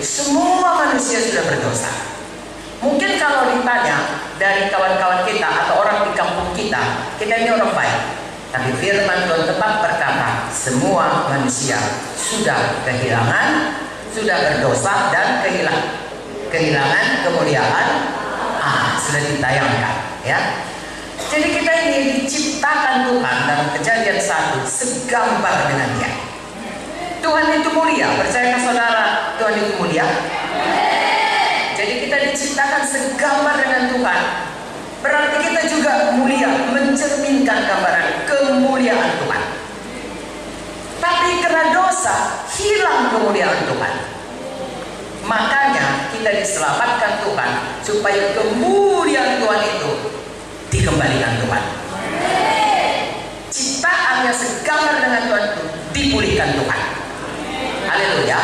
semua manusia sudah berdosa. Mungkin kalau ditanya dari kawan-kawan kita atau orang di kampung kita, kita ini orang baik. Tapi firman Tuhan tetap berkata, semua manusia sudah kehilangan, sudah berdosa dan kehilangan kemuliaan. Sudah ditayangkan, ya. Jadi kita ini diciptakan Tuhan dalam Kejadian 1 segambar dengan Dia. Tuhan itu mulia, percayakah saudara Tuhan itu mulia? Jadi kita diciptakan segambar dengan Tuhan. Berarti kita juga mulia, mencerminkan gambaran kemuliaan Tuhan. Tapi karena dosa, hilang kemuliaan Tuhan. Makanya kita diselamatkan Tuhan supaya kemuliaan Tuhan itu dikembalikan Tuhan. Ciptaan yang segambar dengan Tuhan itu dipulihkan Tuhan. Haleluya.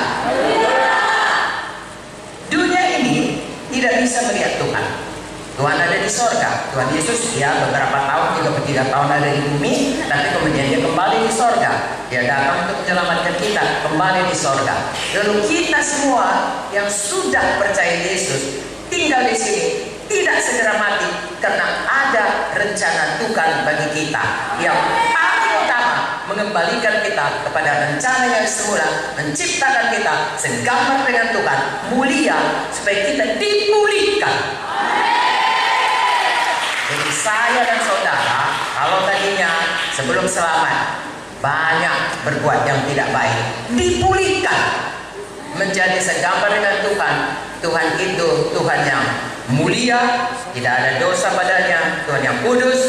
Dunia ini tidak bisa melihat Tuhan. Tuhan ada di sorga. Tuhan Yesus ya beberapa tahun, 3 tahun ada di bumi, tapi kemudian dia kembali di sorga. Dia datang untuk menyelamatkan kita, kembali di sorga. Lalu kita semua yang sudah percaya Yesus tinggal di sini tidak segera mati, karena ada rencana Tuhan bagi kita yang paling utama, mengembalikan kita kepada rencana yang semula, menciptakan kita segambar dengan Tuhan, mulia, supaya kita dipulihkan. Jadi saya dan saudara, kalau tadinya sebelum selamat banyak berbuat yang tidak baik, dipulihkan menjadi segambar dengan Tuhan. Tuhan itu Tuhan yang mulia, tidak ada dosa padanya, Tuhan yang kudus,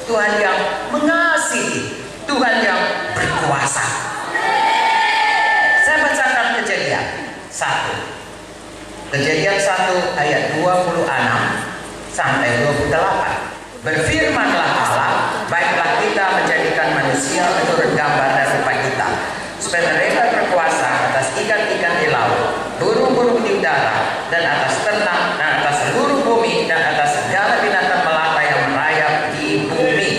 Tuhan yang mengasihi, Tuhan yang berkuasa. Saya bacakan Kejadian 1. Kejadian 1 ayat 26 sampai 28. Berfirmanlah Allah, baiklah kita menjadikan manusia menurut gambar dan rupa kita, supaya mereka berkuasa atas ikan-ikan di laut, burung-burung di udara, dan atas ternak, dan atas seluruh bumi, dan atas segala binatang melata yang merayap di bumi.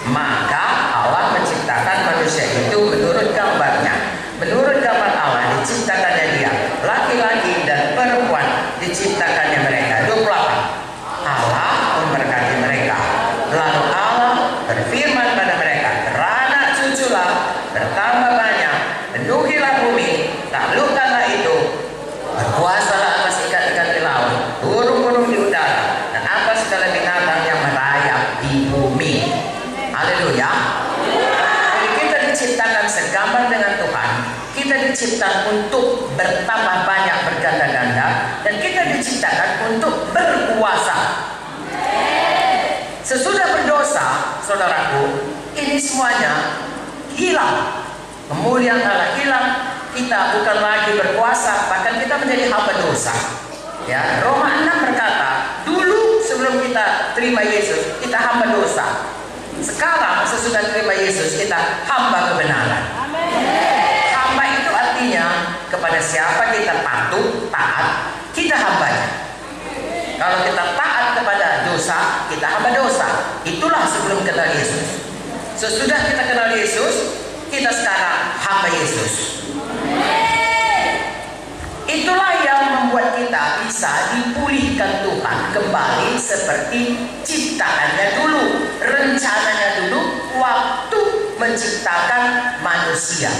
Maka Allah menciptakan manusia itu menurut gambarnya. Menurut gambar Allah diciptakannya dia, laki-laki dan perempuan diciptakannya mereka. 28. Allah memberkati mereka. Lalu Allah berfirman pada mereka, beranak cuculah, bertambah banyak, penuhilah bumi, taklukkanlah itu, berkuasalah atas ikan-ikan di laut, burung-burung di udara, dan atas segala binatang yang merayap di bumi. Haleluya. Jadi kita diciptakan segambar dengan Tuhan. Kita diciptakan untuk bertambah banyak, berganda-ganda, dan kita diciptakan untuk berkuasa. Sesudah berdosa, saudaraku, ini semuanya hilang. Kemuliaan Allah hilang. Kita bukan lagi berkuasa, bahkan kita menjadi hamba dosa. Ya, Roma 6 berkata, dulu sebelum kita terima Yesus, kita hamba dosa. Sekarang sesudah terima Yesus, kita hamba kebenaran. Hamba itu artinya kepada siapa kita patuh, taat, kita hambanya. Kalau kita taat kepada dosa, kita hamba dosa. Itulah sebelum kenal Yesus. Sesudah kita kenal Yesus, kita sekarang hamba Yesus. Itulah yang membuat kita bisa dipulihkan Tuhan kembali seperti ciptaannya dulu, rencananya dulu waktu menciptakan manusia.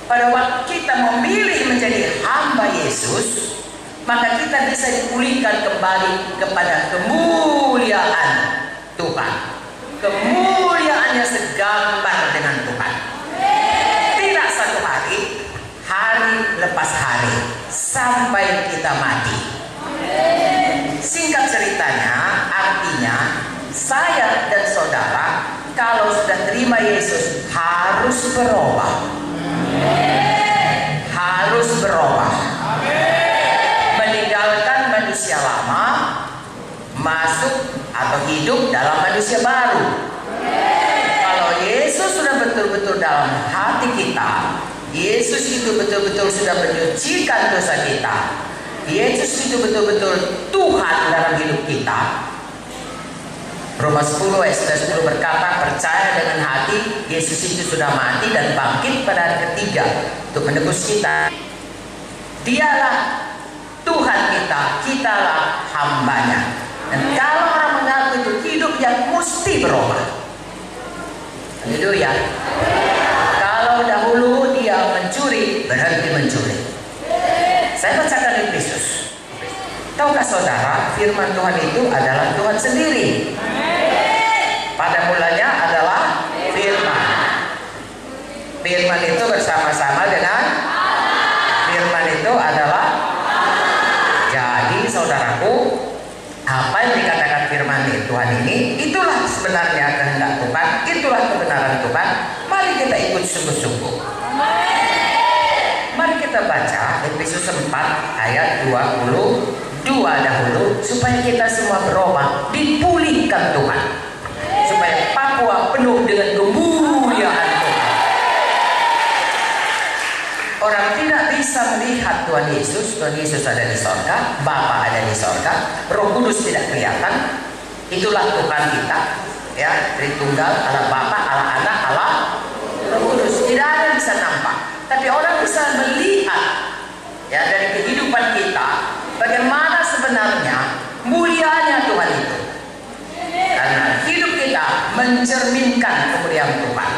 Pada waktu kita memilih menjadi hamba Yesus, maka kita bisa dipulihkan kembali kepada kemuliaan Tuhan. Kemuliaannya segambar dengan Tuhan. Tidak satu hari, hari lepas hari, sampai kita mati. Singkat ceritanya, artinya saya dan saudara kalau sudah terima Yesus harus berubah. Harus berubah. Meninggalkan manusia lama, masuk atau hidup dalam manusia baru. Kalau Yesus sudah betul-betul dalam hati kita, Yesus itu betul-betul sudah menyucikan dosa kita, Yesus itu betul-betul Tuhan dalam hidup kita. Roma 10 ayat 10 berkata, percaya dengan hati Yesus itu sudah mati dan bangkit pada hari ketiga untuk menebus kita. Dialah Tuhan kita, kitalah hambanya. Dan kalau orang mengaku itu hidup yang mesti berubah. Haleluya. Kalau dahulu dia mencuri, berhenti mencuri. Saya bacakan Efesus. Tahukah saudara, firman Tuhan itu adalah Tuhan sendiri. Pada mulanya adalah firman. Firman itu bersama-sama dengan firman itu adalah. Jadi saudaraku, apa yang dikatakan firman Tuhan ini, itulah sebenarnya kehendak Tuhan, itulah kebenaran Tuhan. Mari kita ikut sungguh-sungguh. Mari kita baca Efesus 4 ayat 22 dahulu, supaya kita semua berubah, dipulihkan Tuhan, supaya Papua penuh dengan kemuliaan Tuhan. Orang tidak bisa melihat Tuhan Yesus. Tuhan Yesus ada di sorga, Bapa ada di sorga, Roh Kudus tidak kelihatan. Itulah Tuhan kita, ya, Tritunggal, Allah Bapa, Allah Anak, Allah Roh Kudus. Tidak ada yang bisa nampak, tapi orang bisa melihat, ya, dari kehidupan kita bagaimana sebenarnya mulianya Tuhan itu. Karena hidup kita mencerminkan kemuliaan Tuhan.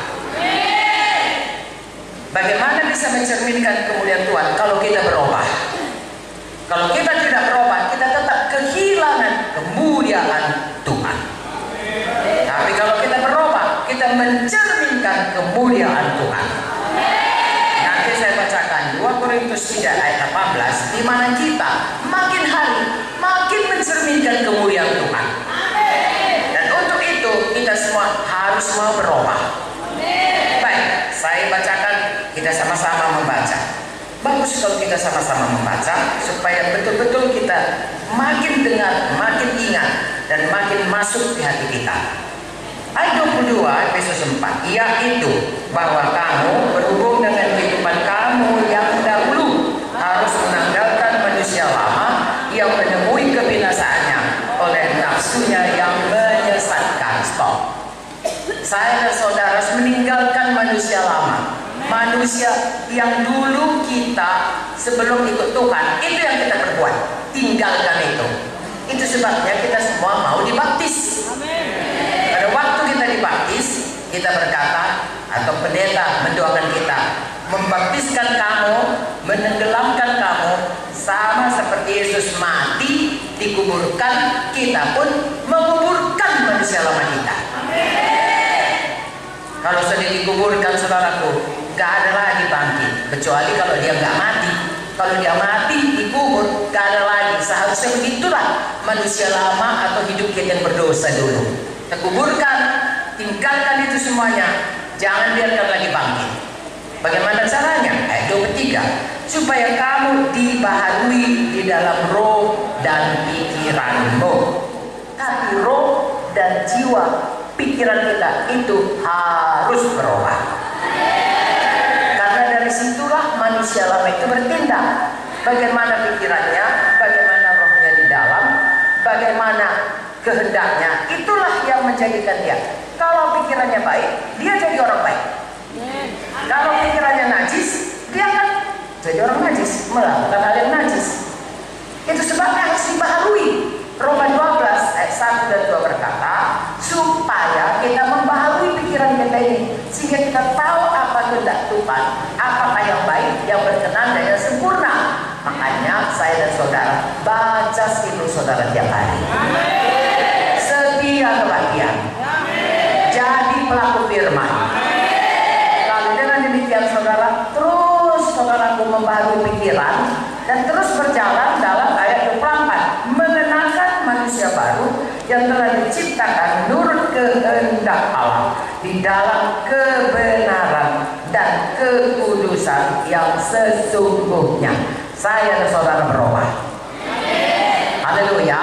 Bagaimana bisa mencerminkan kemuliaan Tuhan kalau kita berubah? Kalau kita tidak berubah, kita tetap kehilangan kemuliaan Tuhan. Tapi kalau kita berubah, kita mencerminkan kemuliaan Tuhan. Nanti saya bacakan 2 Korintus 3 ayat 18, di mana kita makin hari makin mencerminkan kemuliaan Tuhan. Dan untuk itu kita semua harus mau berubah. Baik, saya bacakan, kita sama-sama membaca. Bagus kalau kita sama-sama membaca, supaya betul-betul kita makin dengar, makin ingat, dan makin masuk di hati kita. Ayat 22 Efesus 4, yaitu bahwa kamu berhubung dengan kehidupan kamu yang dahulu harus menanggalkan manusia lama yang menemui kebinasaannya oleh nafsunya yang menyesatkan. Stop. Saya dan saudara harus meninggalkan manusia lama, manusia yang dulu kita sebelum ikut Tuhan, itu yang kita perbuat. Tinggalkan itu. Itu sebabnya kita semua mau dibaptis. Pada waktu kita dibaptis, kita berkata, atau pendeta mendoakan kita, membaptiskan kamu, menenggelamkan kamu, sama seperti Yesus mati, dikuburkan, kita pun menguburkan manusia lama kita. Kalau sudah dikuburkan, saudaraku, gak ada lagi bangkit, kecuali kalau dia gak mati. Kalau dia mati, dikubur, gak ada lagi. Seharusnya begitulah manusia lama atau hidup kita yang berdosa dulu. Kita kuburkan, tinggalkan itu semuanya, jangan biarkan lagi bangkit. Bagaimana caranya? Ayat 23, supaya kamu dibaharui di dalam roh dan pikiranmu. Tapi roh dan jiwa, pikiran kita itu harus berubah. Karena dari situlah manusia lama itu bertindak. Bagaimana pikirannya, bagaimana rohnya di dalam, bagaimana kehendaknya, itulah yang menjadikan dia. Kalau pikirannya baik, dia jadi orang baik. Kalau pikirannya najis, dia akan jadi orang najis, melakukan hal yang najis. Itu sebabnya harus dibaharui. Roma 12 ayat 1 dan 2 berkata, supaya kita membaharui pikiran kita ini, sehingga kita tahu apa kehendak Tuhan, apakah yang baik, yang berkenan dan yang sempurna. Makanya saya dan saudara baca skriptur saudara tiap hari. Setia kebahagiaan. Jadi pelaku firman. Lalu dengan demikian saudara, terus saudaraku membaharui pikiran dan terus berjalan dalam ayat 24, mengenalkan manusia baru yang telah diciptakan menurut kehendak Allah di dalam kebenaran dan kekudusan yang sesungguhnya. Saya dan saudara berubah. Haleluya.